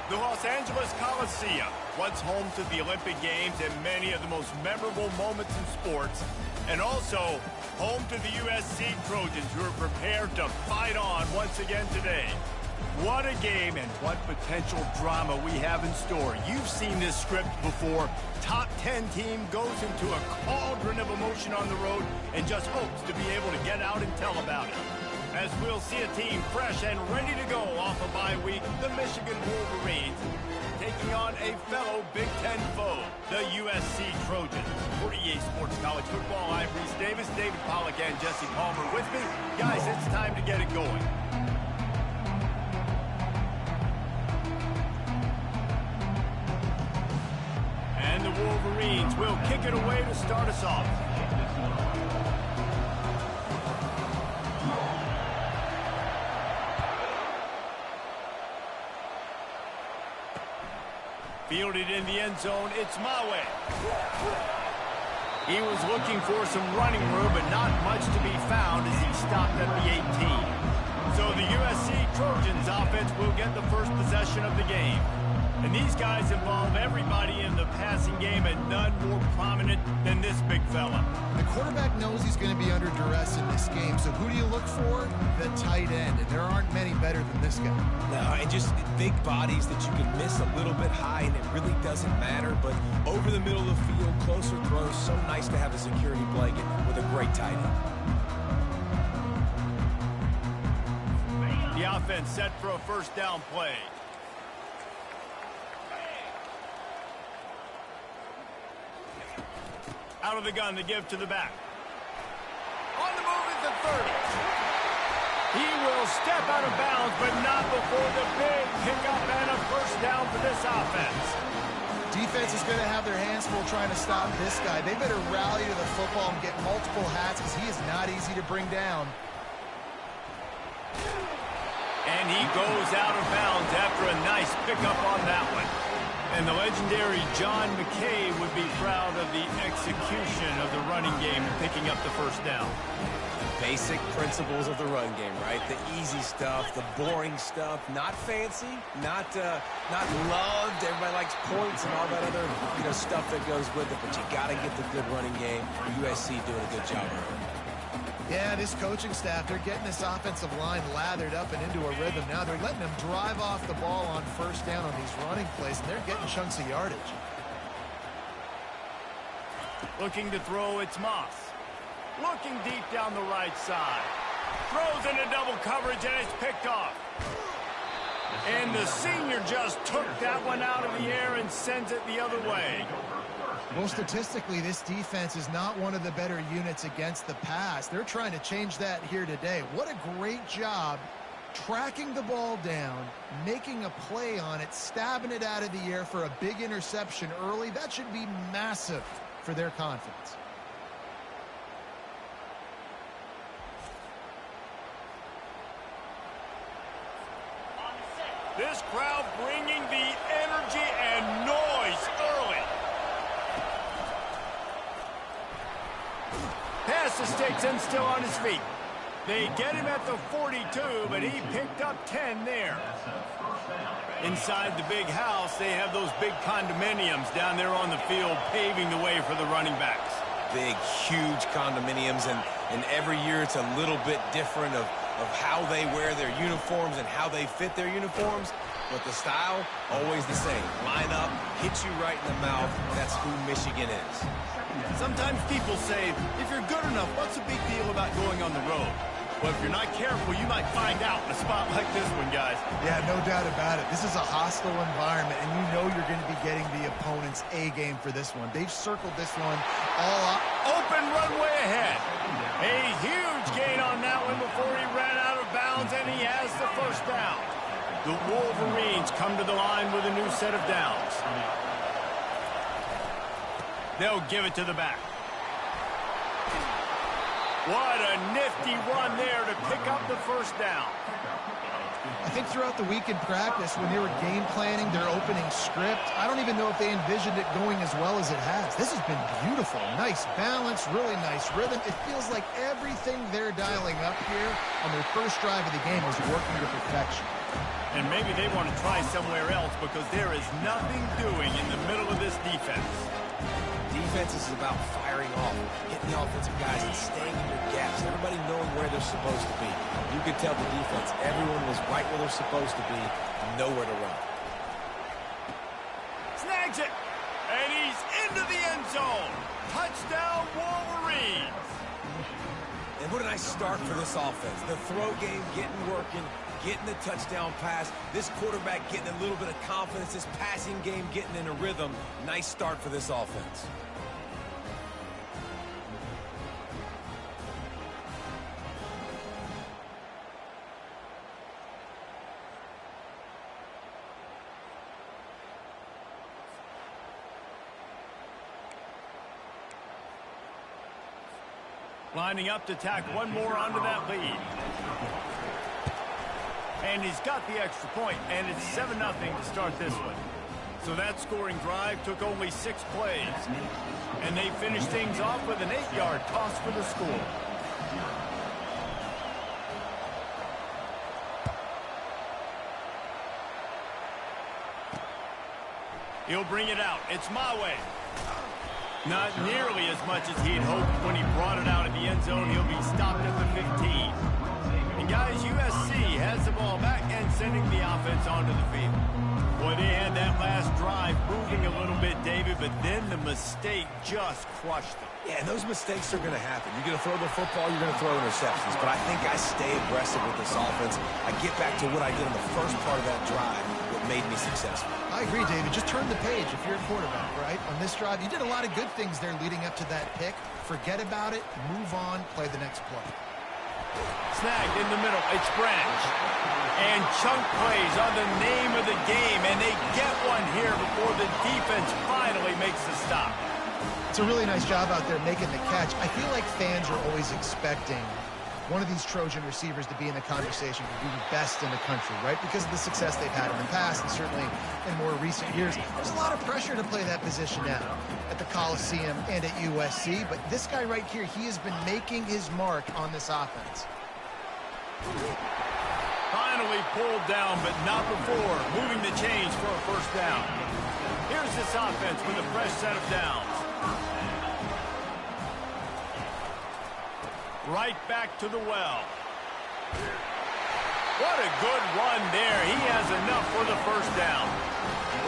The Los Angeles Coliseum, once home to the Olympic Games and many of the most memorable moments in sports, and also home to the USC Trojans, who are prepared to fight on once again today. What a game and what potential drama we have in store. You've seen this script before. Top 10 team goes into a cauldron of emotion on the road and just hopes to be able to get out and tell about it. As we'll see a team fresh and ready to go off a bye week, the Michigan Wolverines, taking on a fellow Big Ten foe, the USC Trojans. For EA Sports College Football, I'm Reese Davis, David Pollack, and Jesse Palmer with me. Guys, it's time to get it going. And the Wolverines will kick it away to start us off. Fielded in the end zone, it's Mawe. He was looking for some running room, but not much to be found as he stopped at the 18. So the USC Trojans offense will get the first possession of the game. And these guys involve everybody in the passing game, and none more prominent than this big fella. The quarterback knows he's going to be under duress in this game, so who do you look for? The tight end, and there aren't many better than this guy. No, and just big bodies that you can miss a little bit high, and it really doesn't matter. But over the middle of the field, closer throws, so nice to have a security blanket with a great tight end. The offense set for a first down play. Out of the gun to give to the back. On the move at the 30. He will step out of bounds, but not before the big pickup and a first down for this offense. Defense is going to have their hands full trying to stop this guy. They better rally to the football and get multiple hats because he is not easy to bring down. And he goes out of bounds after a nice pickup on that one. And the legendary John McKay would be proud of the execution of the running game and picking up the first down. Basic principles of the run game, right? The easy stuff, the boring stuff, not fancy, not loved. Everybody likes points and all that other stuff that goes with it, but you got to get the good running game. USC doing a good job of it. Yeah, this coaching staff, they're getting this offensive line lathered up and into a rhythm now. They're letting them drive off the ball on first down on these running plays, and they're getting chunks of yardage. Looking to throw, it's Moss. Looking deep down the right side. Throws into double coverage, and it's picked off. And the senior just took that one out of the air and sends it the other way. Well, statistically, this defense is not one of the better units against the pass. They're trying to change that here today. What a great job tracking the ball down, making a play on it, stabbing it out of the air for a big interception early. That should be massive for their confidence. This crowd bringing the energy and noise early. Pass escapes and still on his feet. They get him at the 42, but he picked up 10 there. Inside the big house, they have those big condominiums down there on the field paving the way for the running backs. Big, huge condominiums, and every year it's a little bit different of how they wear their uniforms and how they fit their uniforms, but the style, always the same. Line up, hit you right in the mouth. That's who Michigan is. Sometimes people say, if you're good enough, what's the big deal about going on the road? Well, if you're not careful, you might find out in a spot like this one, guys. Yeah, no doubt about it. This is a hostile environment, and you know you're going to be getting the opponent's A game for this one. They've circled this one all up. Open runway ahead. A huge gain on that one before he ran out of bounds, and he has the first down. The Wolverines come to the line with a new set of downs. They'll give it to the back. What a nifty run there to pick up the first down. I think throughout the week in practice, when they were game planning their opening script, I don't even know if they envisioned it going as well as it has. This has been beautiful. Nice balance, really nice rhythm. It feels like everything they're dialing up here on their first drive of the game is working to perfection. And maybe they want to try somewhere else because there is nothing doing in the middle of this defense. Defense is about firing off, hitting the offensive guys, and staying in your gaps. Everybody knowing where they're supposed to be. You could tell the defense, everyone was right where they're supposed to be, nowhere to run. Snags it, and he's into the end zone. Touchdown, Wolverines. And what a nice start for this offense. The throw game working, getting the touchdown pass. This quarterback getting a little bit of confidence. This passing game getting in a rhythm. Nice start for this offense. Lining up to tack one more onto that lead. And he's got the extra point, and it's 7-0 to start this one. So that scoring drive took only 6 plays. And they finished things off with an 8-yard toss for the score. He'll bring it out. It's my way. Not nearly as much as he had hoped when he brought it out of the end zone. He'll be stopped at the 15. And guys, USC has the ball back and sending the offense onto the field. Boy, they had that last drive moving a little bit, David, but then the mistake just crushed them. Yeah, and those mistakes are going to happen. You're going to throw the football, you're going to throw interceptions. But I think I stay aggressive with this offense. I get back to what I did in the first part of that drive, what made me successful. I agree, David. Just turn the page if you're a quarterback, right? On this drive, you did a lot of good things there leading up to that pick. Forget about it, move on, play the next play. Snagged in the middle. It's Branch. And chunk plays on the name of the game, and they get one here before the defense finally makes the stop. It's a really nice job out there making the catch. I feel like fans are always expecting one of these Trojan receivers to be in the conversation for being best in the country, right? Because of the success they've had in the past and certainly in more recent years. There's a lot of pressure to play that position now at the Coliseum and at USC, but this guy right here, he has been making his mark on this offense. Finally pulled down, but not before moving the chains for a first down. Here's this offense with a fresh set of downs. Right back to the well. What a good run there. He has enough for the first down.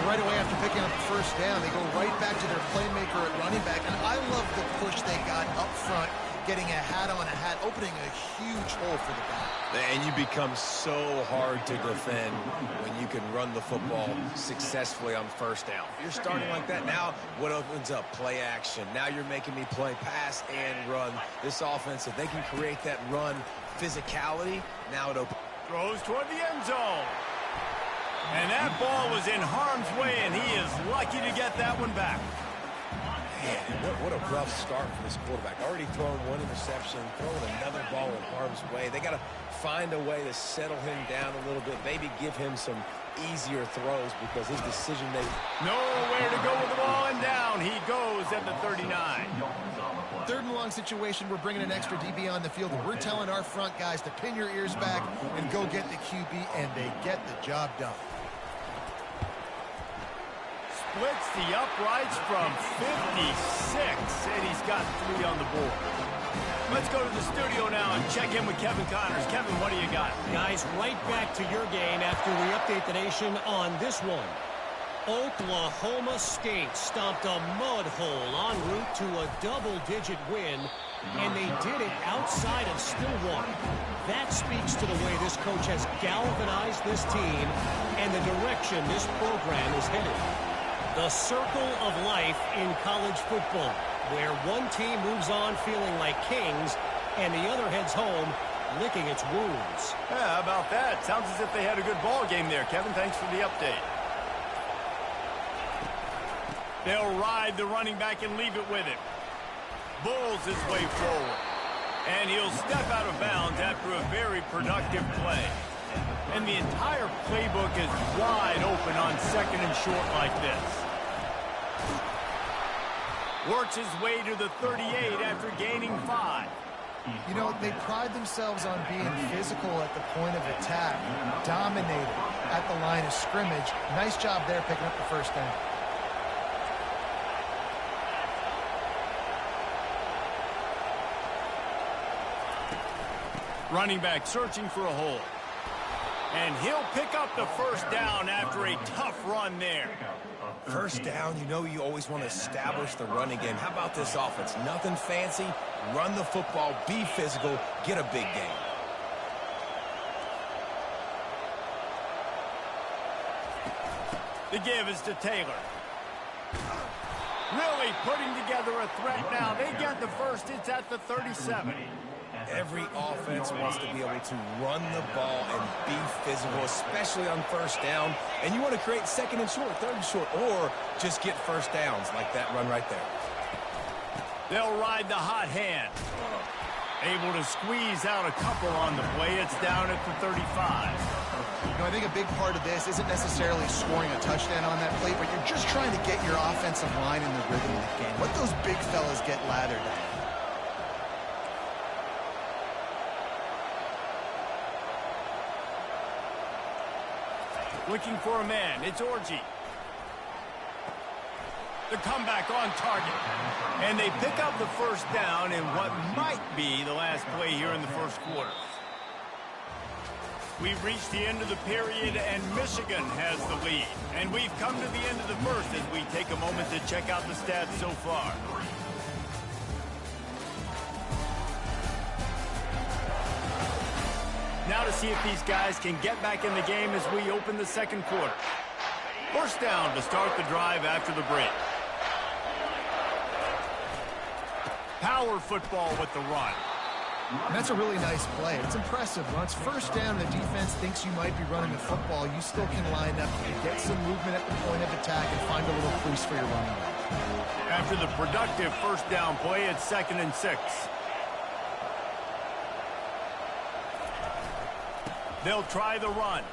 Right away after picking up the first down, they go right back to their playmaker at running back. And I love the push they got up front, getting a hat on a hat, opening a huge hole for the back. And you become so hard to defend when you can run the football successfully on first down. If you're starting like that, now what opens up? Play action. Now you're making me play pass and run. This offense, if they can create that run physicality, now it opens. Throws toward the end zone. And that ball was in harm's way, and he is lucky to get that one back. Man, what a rough start for this quarterback. Already throwing one interception, throwing another ball in harm's way. They got to find a way to settle him down a little bit, maybe give him some easier throws because his decision making. Nowhere to go with the ball, and down he goes at the 39. Third and long situation, we're bringing an extra DB on the field, and we're telling our front guys to pin your ears back and go get the QB, and they get the job done. Splits the uprights from 56, and he's got 3 on the board. Let's go to the studio now and check in with Kevin Connors. Kevin, what do you got? Guys, right back to your game after we update the nation on this one. Oklahoma State stomped a mud hole en route to a double-digit win, and they did it outside of Stillwater. That speaks to the way this coach has galvanized this team and the direction this program is headed. The circle of life in college football, where one team moves on feeling like kings and the other heads home licking its wounds. Yeah, how about that? Sounds as if they had a good ball game there, Kevin. Thanks for the update. They'll ride the running back and leave it with him. Bulls his way forward. And he'll step out of bounds after a very productive play. And the entire playbook is wide open on second and short like this. Works his way to the 38 after gaining 5. You know, they pride themselves on being physical at the point of attack, dominated at the line of scrimmage. Nice job there picking up the first down. Running back searching for a hole. And he'll pick up the first down after a tough run there. First down, you know you always want to establish the running game. How about this offense? Nothing fancy. Run the football, be physical, get a big gain. The give is to Taylor. Really putting together a threat now. They get the first. It's at the 37. Every offense wants to be able to run the ball and be physical, especially on first down. And you want to create second and short, third and short, or just get first downs like that run right there. They'll ride the hot hand. Able to squeeze out a couple on the play. It's down at the 35. You know, I think a big part of this isn't necessarily scoring a touchdown on that play, but you're just trying to get your offensive line in the rhythm of the game. Let those big fellas get lathered at. Looking for a man. It's Orji. The comeback on target. And they pick up the first down in what might be the last play here in the first quarter. We've reached the end of the period, and Michigan has the lead. And we've come to the end of the first as we take a moment to check out the stats so far. Now to see if these guys can get back in the game as we open the second quarter. First down to start the drive after the break. Power football with the run. And that's a really nice play. It's impressive. When it's first down and the defense thinks you might be running the football, you still can line up. You can get some movement at the point of attack and find a little crease for your running back. After the productive first down play, it's 2nd and 6. They'll try the run.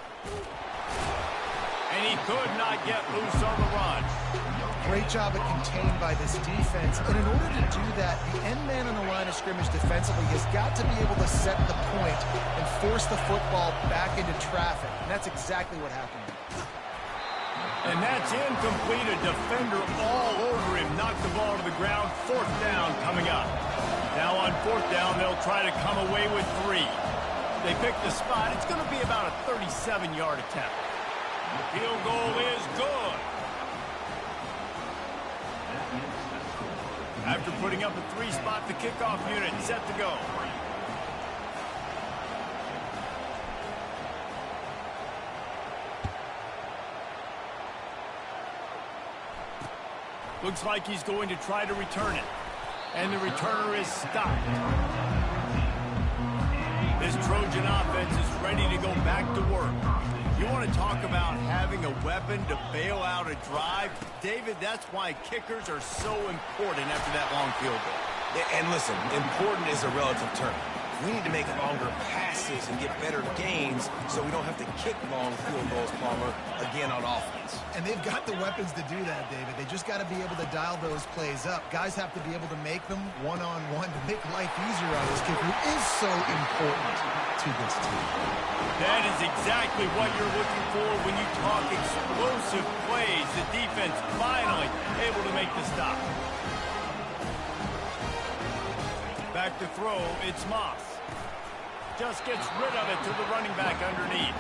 And he could not get loose on the run. Great job of contained by this defense. And in order to do that, the end man on the line of scrimmage defensively has got to be able to set the point and force the football back into traffic. And that's exactly what happened. And that's incomplete. A defender all over him. Knocked the ball to the ground. 4th down coming up. Now on 4th down, they'll try to come away with 3. They pick the spot. It's going to be about a 37-yard attempt. The field goal is good. After putting up a 3-spot, the kickoff unit set to go. Looks like he's going to try to return it. And the returner is stopped. This Trojan offense is ready to go back to work. You want to talk about having a weapon to bail out a drive? David, that's why kickers are so important after that long field goal. And listen, important is a relative term. We need to make longer passes and get better gains so we don't have to kick long field goals, Palmer, again on offense. And they've got the weapons to do that, David. They just got to be able to dial those plays up. Guys have to be able to make them one-on-one to make life easier on this kid who is so important to this team. That is exactly what you're looking for when you talk explosive plays. The defense finally able to make the stop. Back to throw, it's Moss. Just gets rid of it to the running back underneath.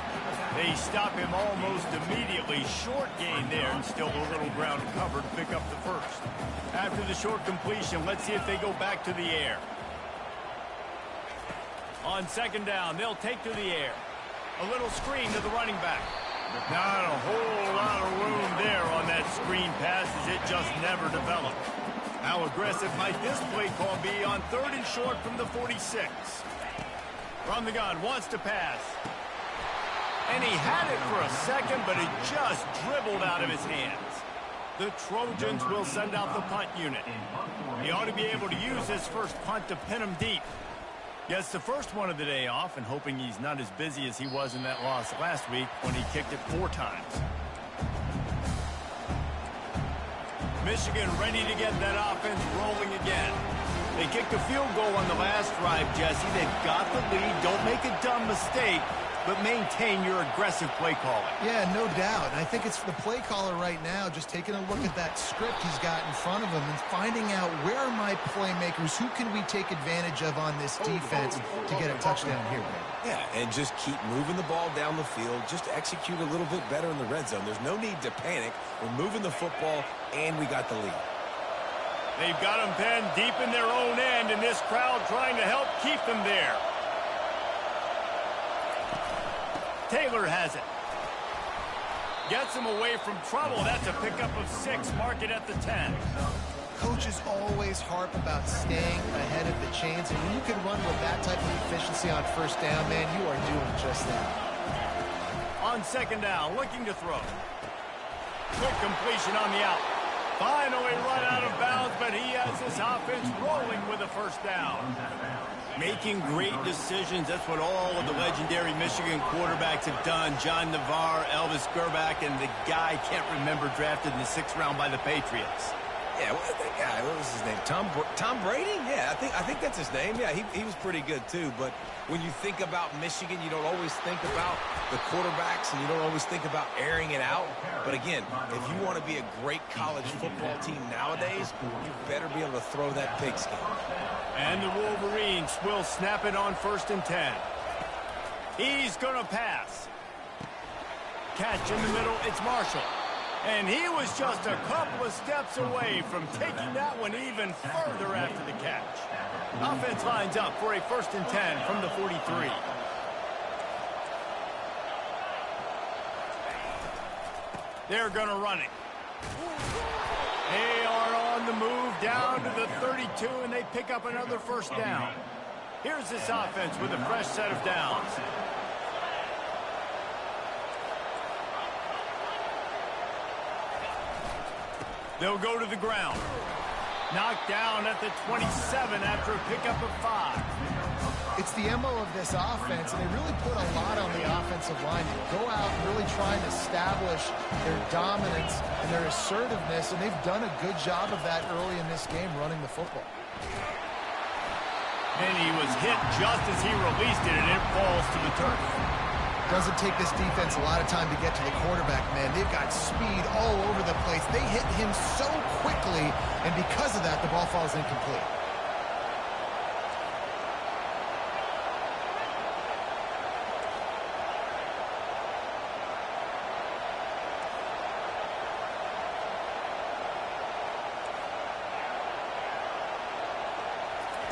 They stop him almost immediately. Short gain there, and still a little ground covered to pick up the first. After the short completion, let's see if they go back to the air. On 2nd down, they'll take to the air. A little screen to the running back. Not a whole lot of room there on that screen pass as it just never developed. How aggressive might this play call be on 3rd and short from the 46? From the gun, wants to pass. And he had it for a second, but it just dribbled out of his hands. The Trojans will send out the punt unit. He ought to be able to use his first punt to pin him deep. Gets the first one of the day off, and hoping he's not as busy as he was in that loss last week when he kicked it 4 times. Michigan ready to get that offense rolling again. They kicked a field goal on the last drive, Jesse. They've got the lead. Don't make a dumb mistake, but maintain your aggressive play calling. Yeah, no doubt. And I think it's the play caller right now just taking a look at that script he's got in front of him and finding out where are my playmakers, who can we take advantage of on this defense to get a touchdown here, man. Yeah, and just keep moving the ball down the field. Just execute a little bit better in the red zone. There's no need to panic. We're moving the football, and we got the lead. They've got them penned deep in their own end, and this crowd trying to help keep them there. Taylor has it. Gets him away from trouble. That's a pickup of 6. Mark it at the 10. Coaches always harp about staying ahead of the chains, and when you can run with that type of efficiency on first down, man, you are doing just that. On second down, looking to throw. Quick completion on the out. Finally run out of bounds, but he has this offense rolling with a first down. Making great decisions. That's what all of the legendary Michigan quarterbacks have done. John Navarre, Elvis Gerbach, and the guy can't remember drafted in the 6th round by the Patriots. Yeah, what was his name? Tom Brady? Yeah, I think that's his name. Yeah, he was pretty good too. But when you think about Michigan, you don't always think about the quarterbacks, and you don't always think about airing it out. But again, if you want to be a great college football team nowadays, you better be able to throw that pigskin. And the Wolverines will snap it on 1st and 10. He's going to pass. Catch in the middle, it's Marshall. And he was just a couple of steps away from taking that one even further after the catch. Offense lines up for a 1st and 10 from the 43. They're going to run it. They are on the move down to the 32, and they pick up another 1st down. Here's this offense with a fresh set of downs. They'll go to the ground. Knocked down at the 27 after a pickup of 5. It's the MO of this offense, and they really put a lot on the offensive line to go out and really try and establish their dominance and their assertiveness, and they've done a good job of that early in this game running the football. And he was hit just as he released it, and it falls to the turf. Doesn't take this defense a lot of time to get to the quarterback, man. They've got speed all over the place. They hit him so quickly, and because of that, the ball falls incomplete.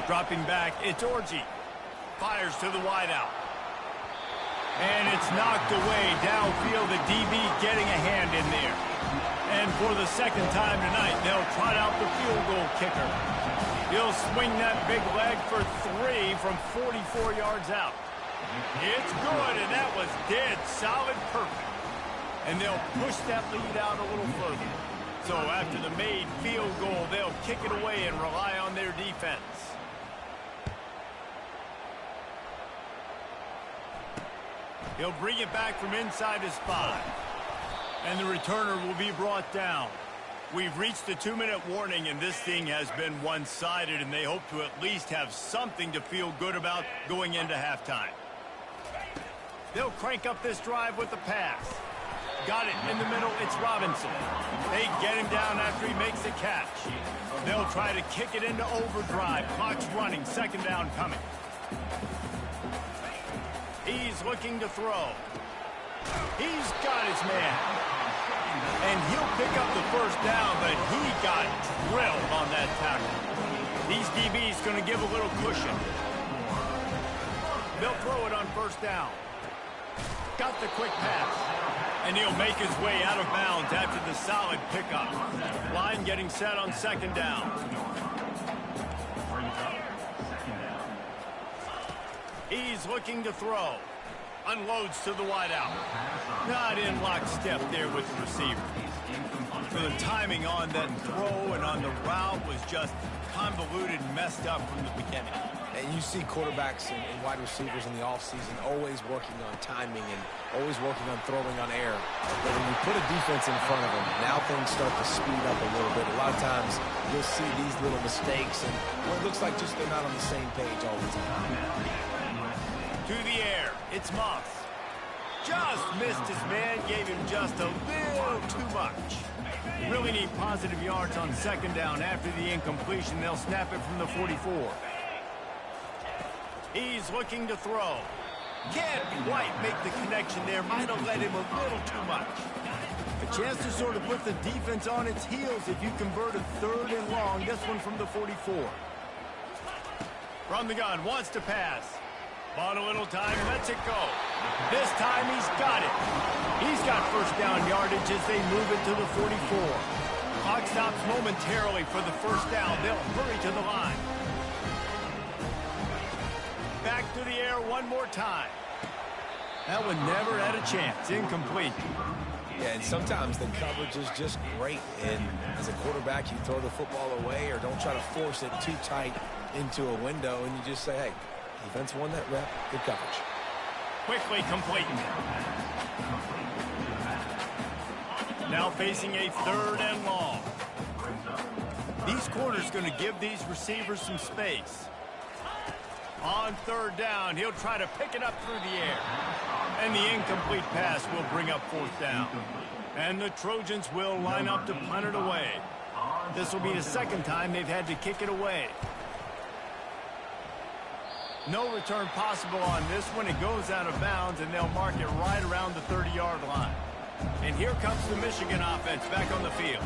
Dropping back, it's Orji. Fires to the wideout. And it's knocked away downfield. The DB getting a hand in there. And for the 2nd time tonight, they'll trot out the field goal kicker. He'll swing that big leg for 3 from 44 yards out. It's good, and that was dead solid perfect. And they'll push that lead out a little further. So after the made field goal, they'll kick it away and rely on their defense. He'll bring it back from inside his 5. And the returner will be brought down. We've reached the 2-minute warning, and this thing has been one-sided, and they hope to at least have something to feel good about going into halftime. They'll crank up this drive with the pass. Got it in the middle, it's Robinson. They get him down after he makes the catch. They'll try to kick it into overdrive. Clock's running, 2nd down coming. He's looking to throw. He's got his man. And he'll pick up the 1st down, but he got drilled on that tackle. These DBs going to give a little cushion. They'll throw it on 1st down. Got the quick pass. And he'll make his way out of bounds after the solid pickup. Line getting set on 2nd down. He's looking to throw. Unloads to the wideout. Not in lockstep there with the receiver. The timing on that throw and on the route was just convoluted and messed up from the beginning. And you see quarterbacks and wide receivers in the offseason always working on timing and always working on throwing on air. But when you put a defense in front of them, now things start to speed up a little bit. A lot of times you'll see these little mistakes, and well, it looks like just they're not on the same page all the time. To the air, it's Moss. Just missed his man, gave him just a little too much. Really need positive yards on second down. After the incompletion, they'll snap it from the 44. He's looking to throw. Can't quite make the connection there. Might have led him a little too much. A chance to sort of put the defense on its heels if you convert a 3rd and long. This one from the 44. From the gun, wants to pass. Bought a little time, lets it go. This time he's got it. He's got first down yardage as they move it to the 44. Clock stops momentarily for the first down. They'll hurry to the line. Back to the air one more time. That one never had a chance. Incomplete. Yeah, and sometimes the coverage is just great. And as a quarterback, you throw the football away or don't try to force it too tight into a window, and you just say, hey, defense won that rep. Good coverage. Quickly complete. Now facing a 3rd and long. These corners going to give these receivers some space. On 3rd down, he'll try to pick it up through the air. And the incomplete pass will bring up 4th down. And the Trojans will line up to punt it away. This will be the 2nd time they've had to kick it away. No return possible on this one. It goes out of bounds, and they'll mark it right around the 30-yard line. And here comes the Michigan offense back on the field.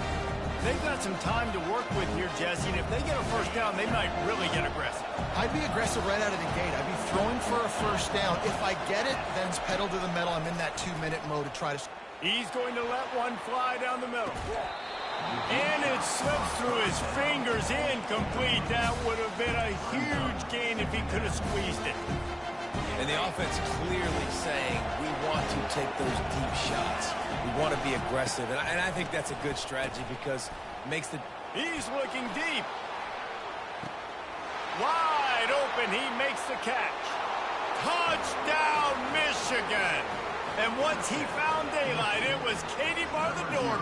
They've got some time to work with here, Jesse, and if they get a first down, they might really get aggressive. I'd be aggressive right out of the gate. I'd be throwing for a first down. If I get it, then it's pedal to the metal. I'm in that 2-minute mode to try to... He's going to let one fly down the middle. And it slips through his fingers, incomplete. That would have been a huge gain if he could have squeezed it. And the offense clearly saying, we want to take those deep shots. We want to be aggressive. And I think that's a good strategy because it makes the... He's looking deep. Wide open, he makes the catch. Touchdown, Michigan. And once he found daylight, it was Katie bar the door.